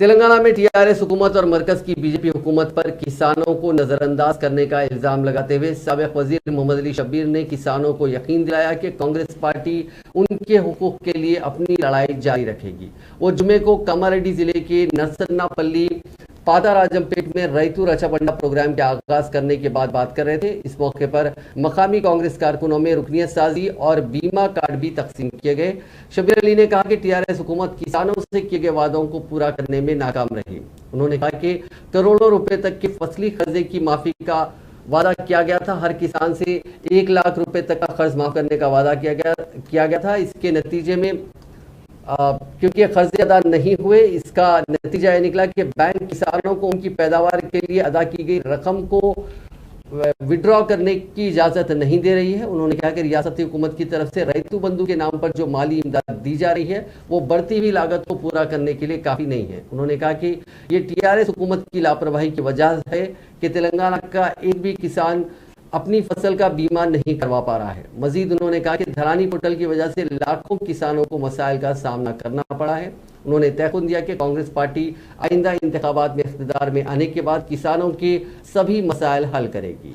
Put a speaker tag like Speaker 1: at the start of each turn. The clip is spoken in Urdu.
Speaker 1: تلنگانہ میں ٹی آر ایس حکومت اور مرکز کی بی جے پی حکومت پر کسانوں کو نظر انداز کرنے کا الزام لگاتے ہوئے سابق وزیر محمد علی شبیر نے کسانوں کو یقین دلایا کہ کانگریس پارٹی ان کے حقوق کے لیے اپنی لڑائی جاری رکھے گی۔ وہ جمعے کو کاماریڈی ضلع کے نرسنا پلی پاتا راجم پیٹ میں ریتو رچا بنڈا پروگرام کے آغاز کرنے کے بعد بات کر رہے تھے۔ اس موقع پر مقامی کانگریس کارکنوں میں رکنیت سازی اور بیمہ کارڈ بھی تقسیم کیے گئے۔ شبیر علی نے کہا کہ ٹی آر ایس حکومت کسانوں سے کیے گئے وعدوں کو پورا کرنے میں ناکام رہی۔ انہوں نے کہا کہ کروڑوں روپے تک کے فصلی قرضے کی معافی کا وعدہ کیا گیا تھا، ہر کسان سے 1 لاکھ روپے تک کا قرض معاف کرنے کا وعدہ کیا گیا تھا۔ اس کے نتیجے میں کیونکہ قرض ادا نہیں ہوئے، اس کا نتیجہ یہ نکلا کہ بینک کسانوں کو ان کی پیداوار کے لیے ادا کی گئی رقم کو وڈرا کرنے کی اجازت نہیں دے رہی ہے۔ انہوں نے کہا کہ ریاستی حکومت کی طرف سے ریتو بندھو کے نام پر جو مالی امداد دی جا رہی ہے وہ بڑھتی ہوئی لاگت کو پورا کرنے کے لیے کافی نہیں ہے۔ انہوں نے کہا کہ یہ ٹی آر ایس حکومت کی لاپرواہی کی وجہ ہے کہ تلنگانہ کا ایک بھی کسان اپنی فصل کا بیمہ نہیں کروا پا رہا ہے۔ مزید انہوں نے کہا کہ دھرانی پورٹل کی وجہ سے لاکھوں کسانوں کو مسائل کا سامنا کرنا پڑا ہے۔ انہوں نے تیقن دیا کہ کانگریس پارٹی آئندہ انتخابات میں اقتدار میں آنے کے بعد کسانوں کے سبھی مسائل حل کرے گی۔